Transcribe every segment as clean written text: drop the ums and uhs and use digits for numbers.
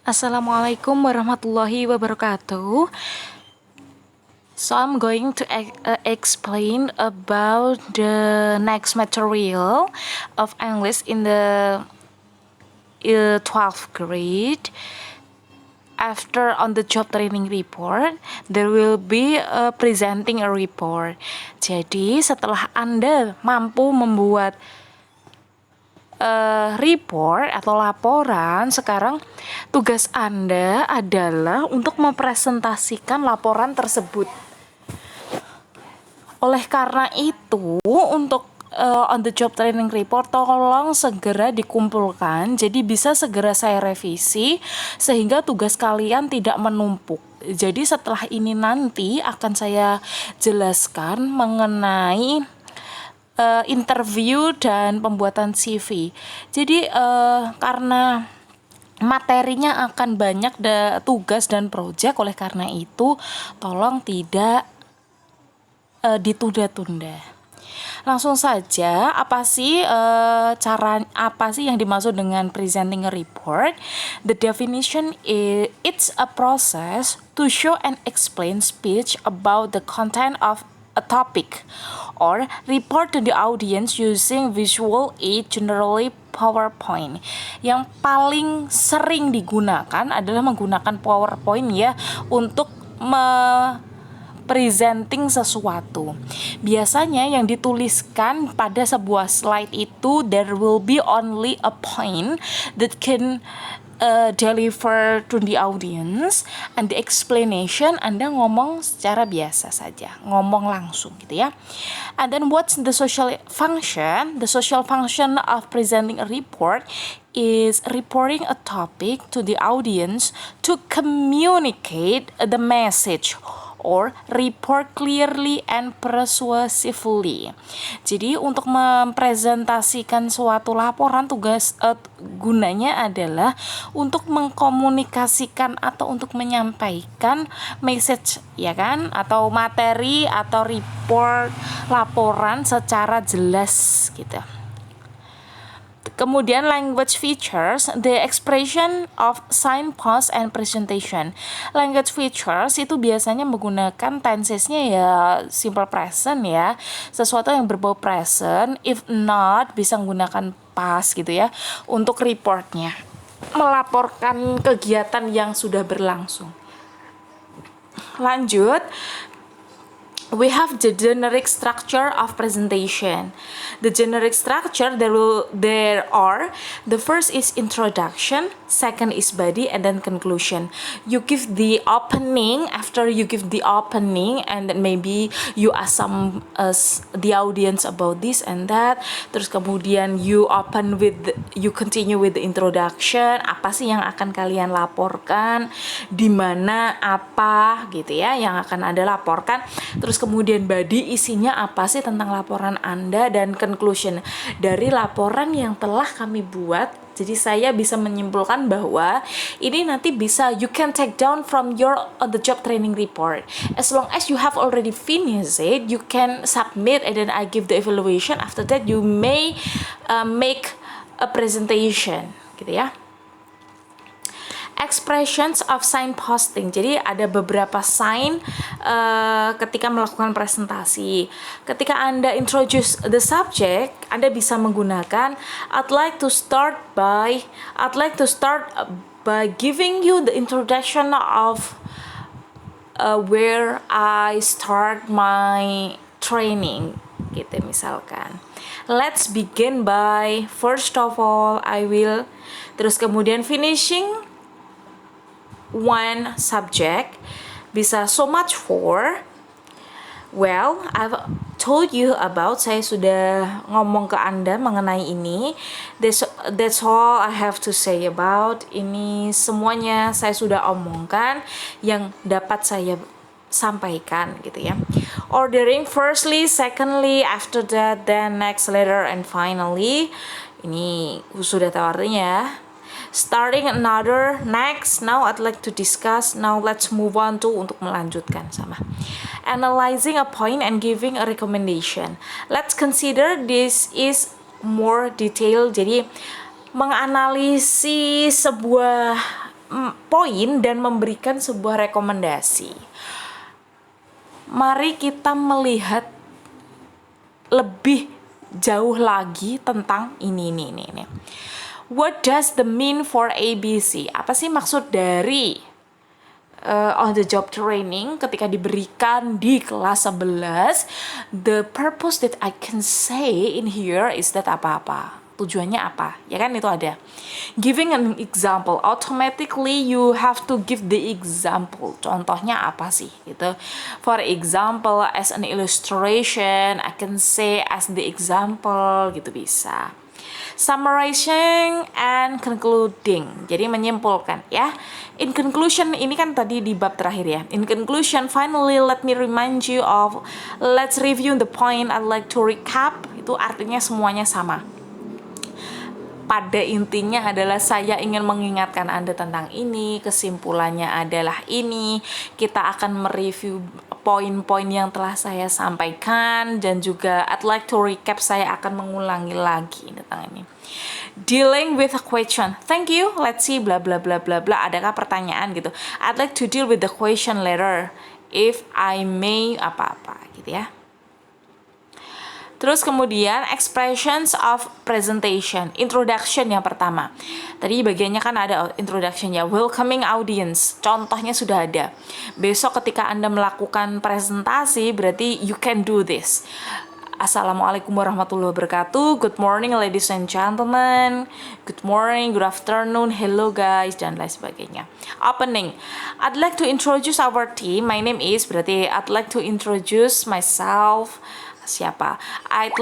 Assalamualaikum warahmatullahi wabarakatuh. So I'm going to explain about the next material of English in the 12th grade. After on the job training report, there will be presenting a report. Jadi setelah Anda mampu membuat report atau laporan, sekarang tugas Anda adalah untuk mempresentasikan laporan tersebut. Oleh karena itu, untuk on the job training report tolong segera dikumpulkan, jadi bisa segera saya revisi sehingga tugas kalian tidak menumpuk. Jadi setelah ini nanti akan saya jelaskan mengenai interview dan pembuatan CV. Jadi karena materinya akan banyak tugas dan proyek, oleh karena itu tolong tidak ditunda-tunda. Langsung saja, apa sih yang dimaksud dengan presenting a report? The definition is it's a process to show and explain speech about the content of a topic or report to the audience using visual aid, generally PowerPoint. Yang paling sering digunakan adalah menggunakan PowerPoint ya untuk presenting sesuatu. Biasanya yang dituliskan pada sebuah slide itu there will be only a point that can deliver to the audience, and the explanation Anda ngomong secara biasa saja, ngomong langsung gitu ya. And then what's the social function? The social function of presenting a report is reporting a topic to the audience to communicate the message or report clearly and persuasively. Jadi untuk mempresentasikan suatu laporan, gunanya adalah untuk mengkomunikasikan atau untuk menyampaikan message ya kan, atau materi atau report laporan secara jelas gitu. Kemudian language features, the expression of signpost and presentation. Language features itu biasanya menggunakan tensesnya ya simple present ya, sesuatu yang berbau present. If not, bisa menggunakan past gitu ya untuk reportnya, melaporkan kegiatan yang sudah berlangsung. Lanjut, we have the generic structure of presentation. The generic structure there are, the first is introduction, second is body, and then conclusion. You give the opening. After you give the opening, and then maybe you ask the audience about this and that. Terus kemudian you continue with the introduction. Apa sih yang akan kalian laporkan? Di mana, apa gitu ya yang akan Anda laporkan. Terus kemudian body, isinya apa sih tentang laporan Anda, dan conclusion dari laporan yang telah kami buat. Jadi saya bisa menyimpulkan bahwa ini nanti bisa you can take down from your on the job training report. As long as you have already finished it, you can submit and then I give the evaluation. After that you may make a presentation gitu ya. Expressions of signposting. Jadi ada beberapa sign ketika melakukan presentasi. Ketika Anda introduce the subject, Anda bisa menggunakan I'd like to start by giving you the introduction of where I start my training gitu misalkan. Let's begin by first of all I will, terus kemudian finishing one subject, bisa so much for. Well, I've told you about, saya sudah ngomong ke Anda mengenai ini. That's all I have to say about ini. Semuanya saya sudah omongkan yang dapat saya sampaikan gitu ya. Ordering firstly, secondly, after that, then next, later, and finally. Ini sudah tahu artinya. Starting another, next, now I'd like to discuss, now let's move on to, untuk melanjutkan sama. Analyzing a point and giving a recommendation. Let's consider this is more detailed. Jadi menganalisis sebuah poin dan memberikan sebuah rekomendasi. Mari kita melihat lebih jauh lagi tentang ini. What does the mean for ABC? Apa sih maksud dari on the job training ketika diberikan di kelas 11? The purpose that I can say in here is that apa-apa. Tujuannya apa? Ya kan itu ada. Giving an example, automatically you have to give the example. Contohnya apa sih? Gitu. For example, as an illustration, I can say as the example, gitu bisa. Summarizing and concluding. Jadi menyimpulkan ya. In conclusion, ini kan tadi di bab terakhir ya. In conclusion, finally let me remind you of, let's review the point I'd like to recap. Itu artinya semuanya sama. Pada intinya adalah saya ingin mengingatkan Anda tentang ini, kesimpulannya adalah ini, kita akan mereview poin-poin yang telah saya sampaikan, dan juga I'd like to recap, saya akan mengulangi lagi tentang ini. Dealing with a question, thank you, let's see, bla bla bla bla bla, adakah pertanyaan gitu. I'd like to deal with the question later, if I may, apa-apa gitu ya. Terus kemudian expressions of presentation, introduction yang pertama. Tadi bagiannya kan ada introduction ya, welcoming audience, contohnya sudah ada. Besok ketika Anda melakukan presentasi berarti you can do this. Assalamualaikum warahmatullahi wabarakatuh, good morning ladies and gentlemen, good morning, good afternoon, hello guys, dan lain sebagainya. Opening, I'd like to introduce our team, my name is, berarti I'd like to introduce myself, siapa? I'd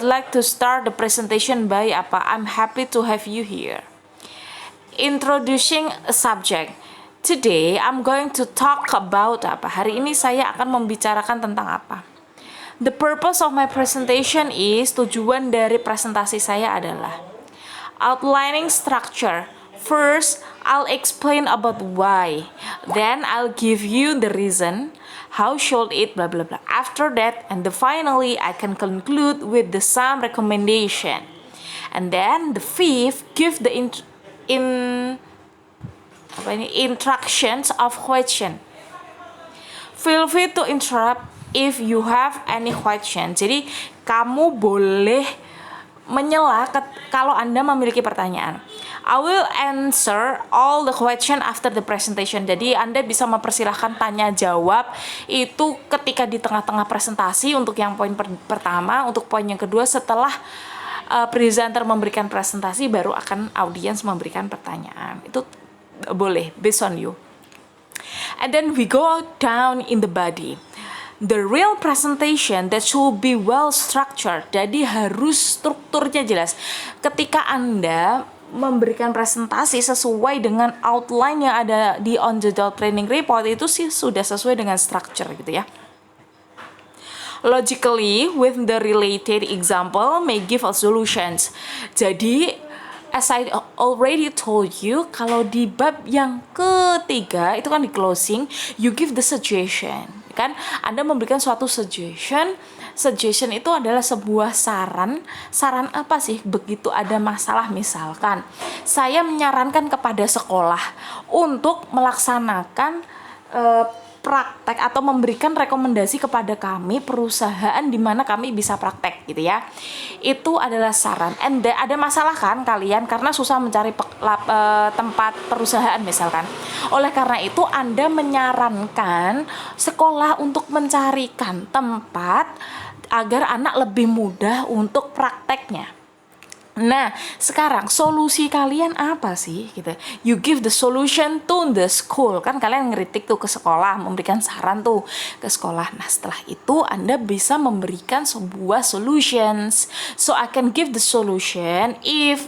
like to start the presentation by apa? I'm happy to have you here. Introducing a subject. Today I'm going to talk about apa? Hari ini saya akan membicarakan tentang apa? The purpose of my presentation is, tujuan dari presentasi saya adalah outlining structure. First, I'll explain about why. Then I'll give you the reason. How should it blah blah blah. After that, and finally I can conclude with the some recommendation. And then the fifth, give the instructions of question. Feel free to interrupt if you have any question. Jadi kamu boleh menyela kalau Anda memiliki pertanyaan. I will answer all the question after the presentation. Jadi Anda bisa mempersilahkan tanya jawab itu ketika di tengah-tengah presentasi untuk yang poin pertama, untuk poin yang kedua setelah presenter memberikan presentasi baru akan audiens memberikan pertanyaan. Itu boleh, based on you. And then we go down in the body. The real presentation that should be well structured. Jadi harus strukturnya jelas. Ketika Anda memberikan presentasi sesuai dengan outline yang ada di on the job training report, itu sih sudah sesuai dengan structure gitu ya. Logically, with the related example may give a solutions. Jadi as I already told you, kalau di bab yang ketiga itu kan di closing, you give the suggestion. Kan Anda memberikan suatu suggestion itu adalah sebuah saran apa sih begitu ada masalah. Misalkan saya menyarankan kepada sekolah untuk melaksanakan praktek atau memberikan rekomendasi kepada kami perusahaan di mana kami bisa praktek gitu ya. Itu adalah saran. And ada masalah kan kalian karena susah mencari tempat perusahaan misalkan. Oleh karena itu Anda menyarankan sekolah untuk mencarikan tempat agar anak lebih mudah untuk prakteknya. Nah, sekarang solusi kalian apa sih? Gitu. You give the solution to the school. Kan kalian ngeritik tuh ke sekolah, memberikan saran tuh ke sekolah. Nah, setelah itu Anda bisa memberikan sebuah solutions. So I can give the solution if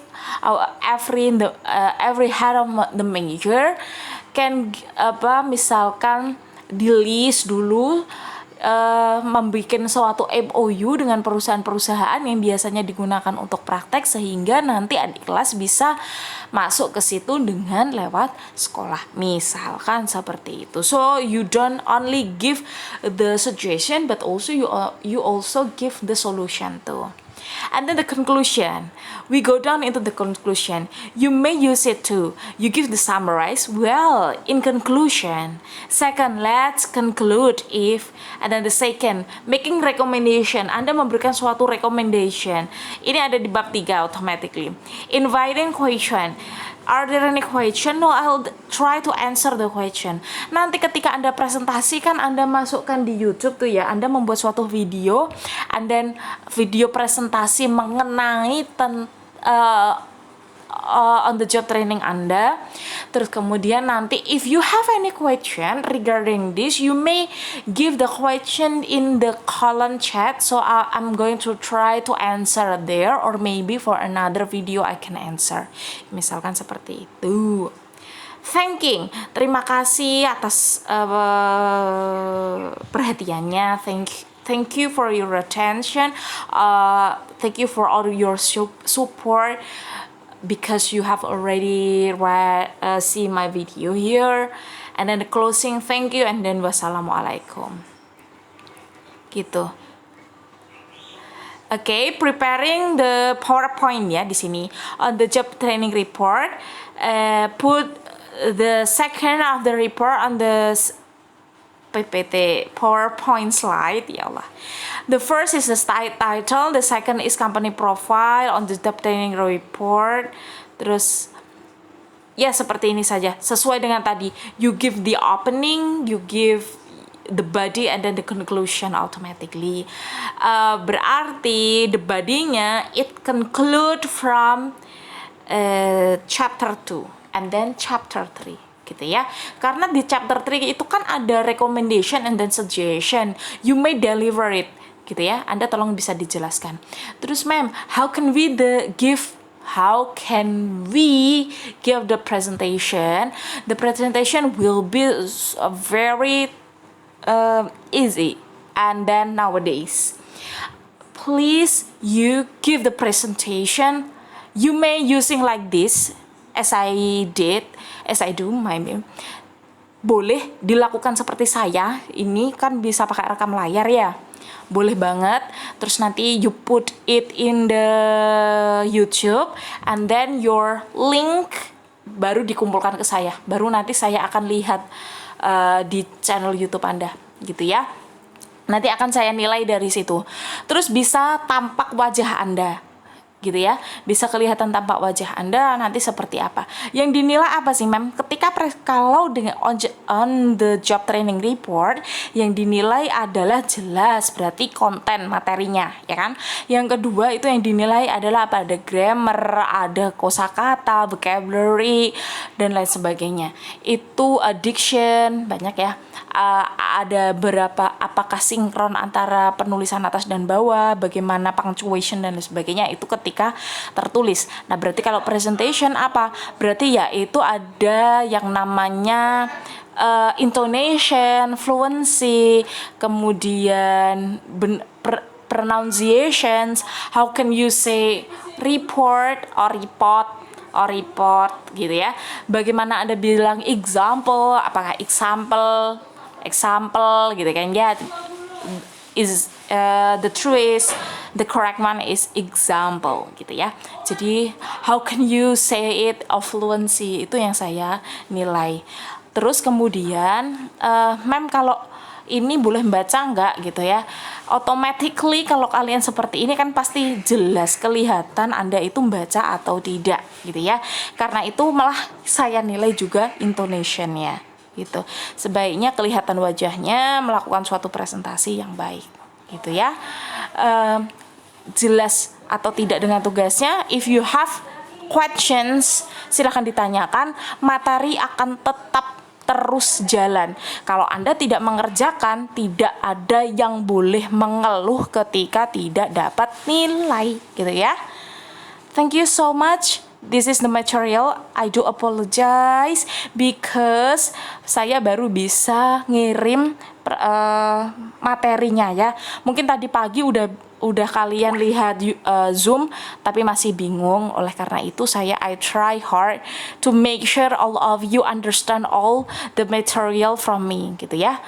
every head of the manager can misalkan di list dulu, membuat suatu MOU dengan perusahaan-perusahaan yang biasanya digunakan untuk praktek sehingga nanti adik kelas bisa masuk ke situ dengan lewat sekolah misalkan seperti itu. So you don't only give the suggestion but also you also give the solution too. And then the conclusion, we go down into the conclusion. You may use it too. You give the summarize. Well, in conclusion. Second, let's conclude if. And then the second, making recommendation. Anda memberikan suatu recommendation. Ini ada di bab 3 automatically. Inviting question. Are there any question? No, I'll try to answer the question. Nanti ketika Anda presentasi kan Anda masukkan di YouTube tuh ya, Anda membuat suatu video, and then video presentasi mengenai on the job training Anda. Terus kemudian nanti if you have any question regarding this, you may give the question in the column chat, so I'm going to try to answer there, or maybe for another video I can answer. Misalkan seperti itu. Thanking, terima kasih atas perhatiannya. Thank you for your attention. Thank you for all your support, because you have already see my video here. And then the closing, thank you, and then wassalamualaikum. Gitu. Okay, preparing the PowerPoint ya di sini. On the job training report, put the second of the report on the PPT PowerPoint slide, ya Allah. The first is the title, the second is company profile on the job training report. Terus ya seperti ini saja, sesuai dengan tadi. You give the opening, you give the body, and then the conclusion automatically. Berarti the body-nya it conclude from chapter 2 and then chapter 3. Gitu ya, karena di chapter 3 itu kan ada recommendation and then suggestion, you may deliver it gitu ya. Anda tolong bisa dijelaskan. Terus ma'am, how can we give the presentation? The presentation will be very easy, and then nowadays please you give the presentation, you may using like this as I do, boleh dilakukan seperti saya. Ini kan bisa pakai rekam layar ya, boleh banget. Terus nanti you put it in the YouTube, and then your link baru dikumpulkan ke saya, baru nanti saya akan lihat di channel YouTube Anda gitu ya. Nanti akan saya nilai dari situ. Terus bisa tampak wajah Anda gitu ya, bisa kelihatan tampak wajah Anda nanti seperti apa. Yang dinilai apa sih mem? Ketika kalau dengan on the job training report, yang dinilai adalah jelas, berarti konten materinya ya kan. Yang kedua itu yang dinilai adalah apa? Ada grammar, ada kosakata, vocabulary, dan lain sebagainya. Itu addiction, banyak ya. Ada berapa, apakah sinkron antara penulisan atas dan bawah, bagaimana punctuation dan lain sebagainya, itu ketika tertulis. Nah berarti kalau presentation apa? Berarti ya itu ada yang namanya intonation, fluency, kemudian pronunciations, how can you say report gitu ya. Bagaimana Anda bilang example, apakah example gitu kan ya. Is the truth, the correct one is example gitu ya. Jadi how can you say it of fluency, itu yang saya nilai. Terus kemudian mem kalau ini boleh baca nggak gitu ya. Automatically kalau kalian seperti ini kan pasti jelas kelihatan Anda itu membaca atau tidak gitu ya. Karena itu malah saya nilai juga intonationnya gitu. Sebaiknya kelihatan wajahnya melakukan suatu presentasi yang baik gitu ya. Jelas atau tidak dengan tugasnya. If you have questions, silakan ditanyakan. Materi akan tetap terus jalan. Kalau Anda tidak mengerjakan, tidak ada yang boleh mengeluh ketika tidak dapat nilai gitu ya. Thank you so much. This is the material. I do apologize because saya baru bisa ngirim materinya ya. Mungkin tadi pagi udah kalian lihat Zoom tapi masih bingung. Oleh karena itu I try hard to make sure all of you understand all the material from me gitu ya.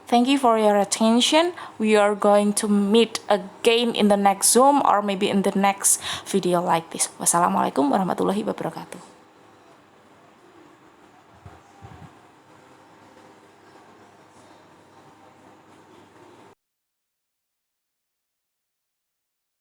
Thank you for your attention. We are going to meet again in the next Zoom or maybe in the next video like this. Wassalamualaikum warahmatullahi wabarakatuh.